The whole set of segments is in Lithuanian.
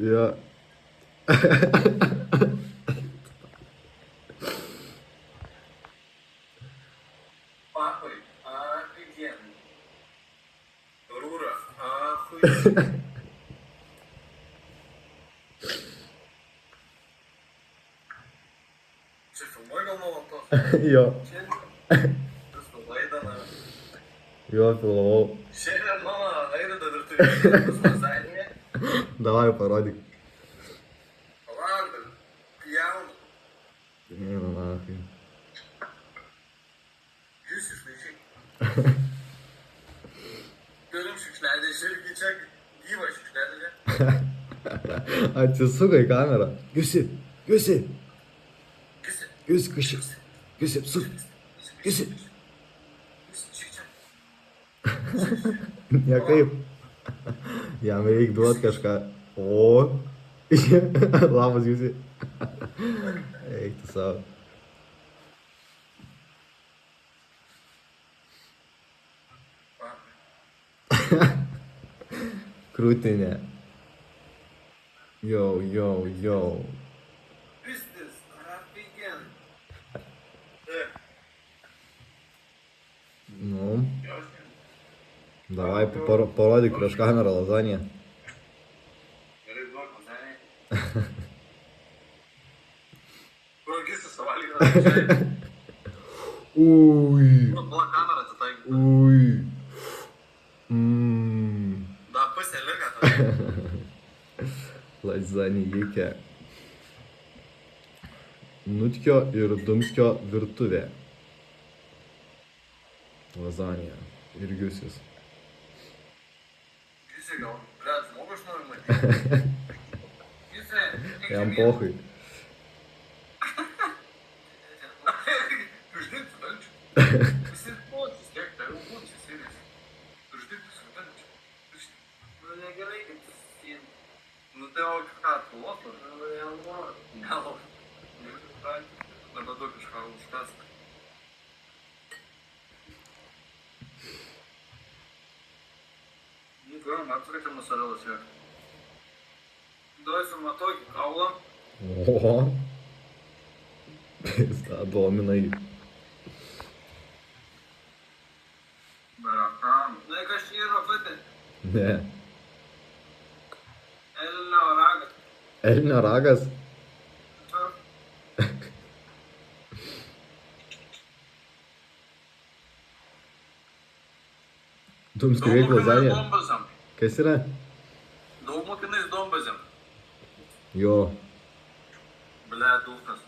Jo. Папой, офигенно. Рура, охуенно. Čia filmuoji gal nuolatos? Jo. Šiandien visą laidą na. Jo, filmavau. Šiandien mano Airida virtuvėje bus lazanija. Davai, parodyk. Valanda, pjaunu. Ne, na. Jūs išlaišyk. Turim šiukšliadėžę irgi čia gyvą šiukšliadėžę. Atsisukai kamerą. Giusi, Giusi, Visi. Giusi, kažkaip. Giusi, apsuk. Giusi. Šiek tiek. Niekaip. Jam reikia duoti kažką. O. Labas, Giusi. Eik tu savo. Krūtinė. Jau. Viskas, офигенно. Nu, davai, parodyk prieš kamerą lazaniją. Gerai, duok lazaniją. Kurgis suvalgė. Ui. Pala kamerą atitaikyti. Ui. Da, pusė liga tada. Lazanijikė. Nutkio ir Dumskio virtuvė. Lazanija. Ir Giusis. Visi gal, blet, žmogus nori matyti. Visi. Jam pohui. Uždirbti dalčių. Visi potis, kiek tai jau būti sėdės. Uždirbti su dalčių. Nu, negerai, kaip tu sėdė. Nu, tai o ką, tu lotų? Nu, jau nori. Nelaukiu. Dabar duok kažką užkast. Nu, ką, matau, kad čia mosarelas yra. Davai filmuotokį kaulą. O. Pizda, domina jį. Barakam. Na, kas čia yra, patė? Ne. Elnio ragas. Elnio ragas? Dumskio veik lazanija. Dombazam. Kas yra? Daug mokinais dombazam. Jo. Ble, dulkas.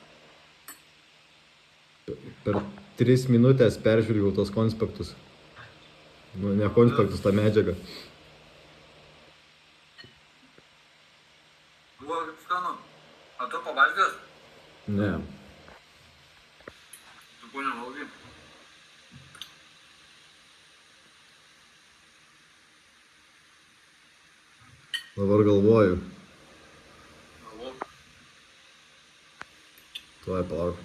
Per 3 minutės peržiūrėjau tos konspektus. Nu, ne konspektus, tą medžiagą. Buvo kaip skanu. A tu pavalgęs? Ne. Tu ko nevalgai? Dabar galvoju. Galvok. Tuoj palauk.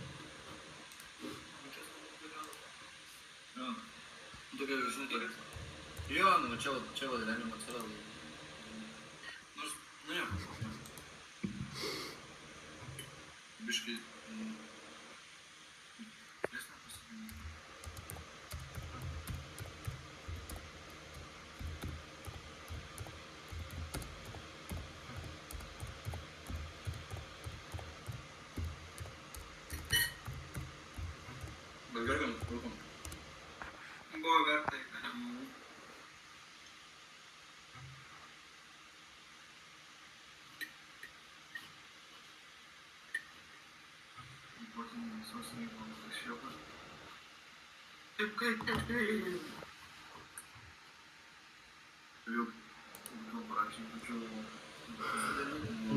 Jo. Tokia žinai tokia. Jo, nu čia va gyvenimo atsirado. Nors, nu jo. Biškai. Bet gerai, rūkom. Buvo vertai.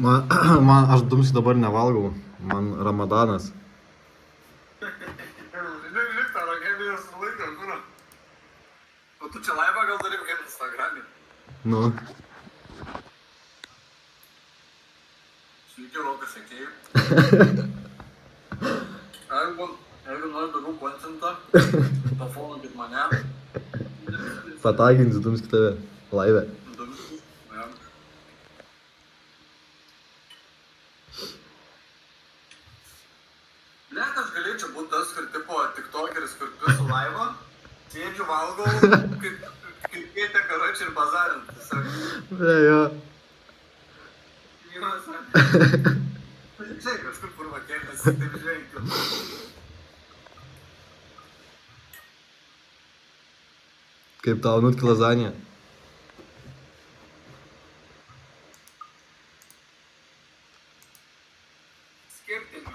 Man, aš Dumskį dabar nevalgau. Man Ramadanas. Žiūrėk, tą ragelį sulaiko, kur? O tu čia laivą gal darai kokiam Instagram'e? Nu. Sveiki, Rokas sekėjai. Jeigu nori daugiau kontentą, pafollow mane. Pataginsiu Dumskį tave. Laive. Blet, aš galėčiau būti tas, kur tipo tiktokeris, kur tu su laiva, sėdžiu, valgau, kaip kėtė karočią ir bazarint. Tiesiog. Ble, jo. Jos, čia kažkur purvakėlės, taip žvengti. Kaip tau nutki lazanija? Skirtinga.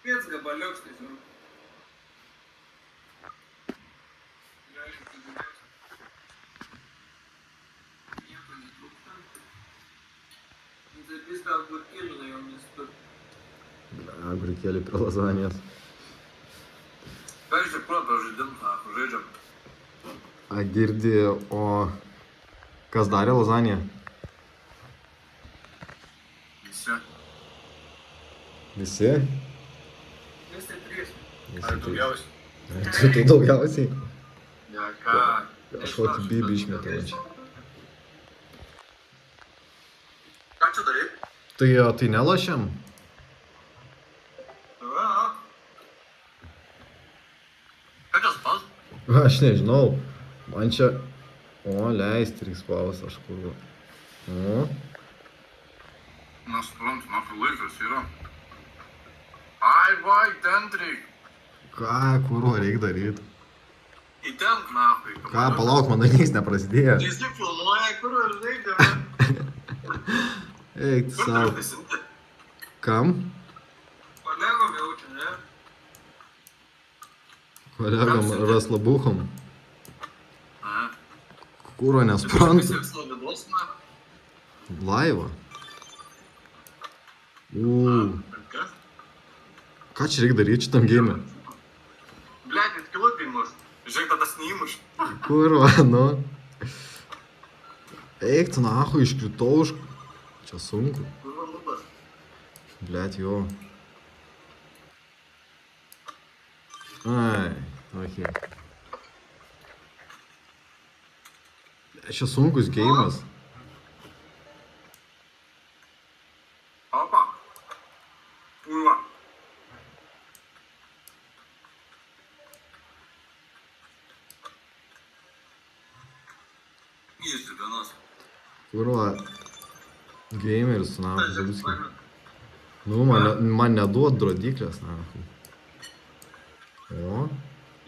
Piec gabaliuks, tai žinau. Nieko netrūksta. Tai vis dar burkėlina jomis turi. Ble, agurkėlį prie lazanijos. Ką iš tikrųjų apie žaidimą, žaidžiam? A, girdi, o kas darė lazaniją? Visi. Visi? Visi trys. Visi Ar daugiausiai? Tu daugiausiai? Ja, ką? Aš kokį bibį išmetau čia. Ką čia darai? Tai nelošiam? Ką čia spals? Aš nežinau. Man čia... O, leisti reiks spaus, aš kur... O, Nesuprantu, na, kai laikas yra. Ai, vai, ten reik. ką, kurva reik daryt? Įtenk, nahai. Ką, palauk, man darys neprasidėjo. Jis tik filmuoja, kur ir reikia. Eik, tu Kur savo. turiu prisimti? Kam? Kolegom jaučia, ne? Kolegom raslabuchom. Aha. Kurva nesprantu. Visiems nuovidos, na. Laiva. Kas? Ką čia reik daryt šitam gėjime? Блядь, net kilai įmuš. Žiūrėk, tada neįmuš. Kurva, nu. Eik, tu nahu, iškritau už... Čia sunku. Kurva nubar. Blet, jo. Ai, okei. Čia sunkus geimas. Opa. Kurva. Įsi vienas. Kurva. Geimeris, nahu, žaliuski. Nu, man neduot drodiklės, nahu. O,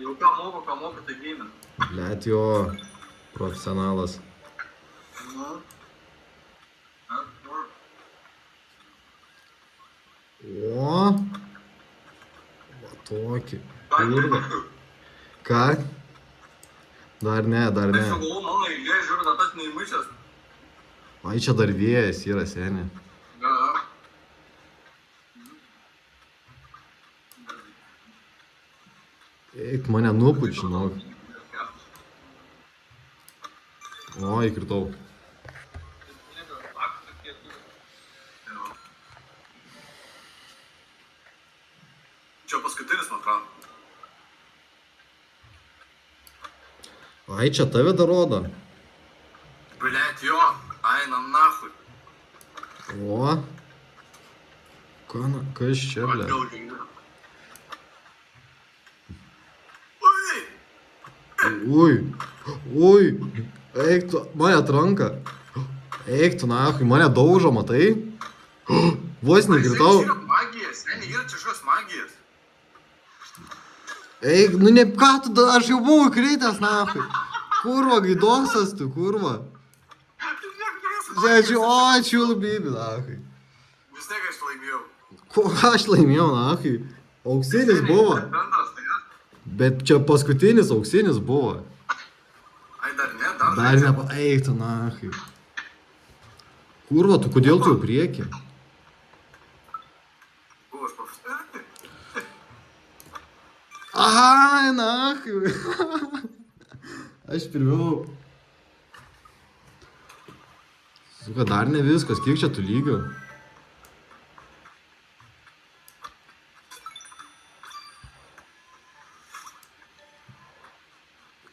Jau ką moka, tai gėmė. blet, jo. Profesionalas. Nu. O. Va tokį. Kurva. Ką? Dar ne. Tai sugalvo mano eilė, žiūrėk, kad tas neįmušęs. Ai, čia dar vėjas yra, seniai. Ja. Eik, mane nupuč, žinok. O, įkritau. Čia paskutinis, man atrodo. Ai, čia tave dar rodo. Блять, jo, einam nahui. O. Kas čia, ble? Ui! Ui. Eik tu, mane atranka. Eik tu, nahui, mane daužo, matai? Vos nekritau. Magijas, seniai, yra čia šios magijas. Eik, nu ne, ką tu, aš jau buvau kritęs, nahui. Kurva, gaidosas tu, kurva. Žiūrėčiau, o, čiulbybį, nahui. Vis tiek aš laimėjau. Ko aš laimėjau, nahui? Auksinis buvo. Bendras, tai ne? Bet čia paskutinis auksinis buvo. Ai, dar ne, dar Dar ne, eik tu, nahui. Kurva, tu kodėl tu jau prieki? Buvo aš profesionaliai. Ai, nahui. Aš pirmiau. Suka, dar ne viskas, kiek čia tų lygių?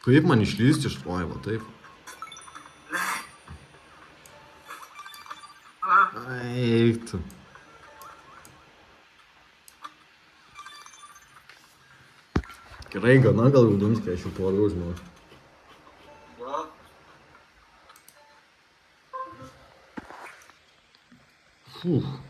Kaip man išlysti iš... Oi, va taip. Eik tu. Gerai, gana gal jau dumskė, aš jau puodą užmau. Va. Fuh.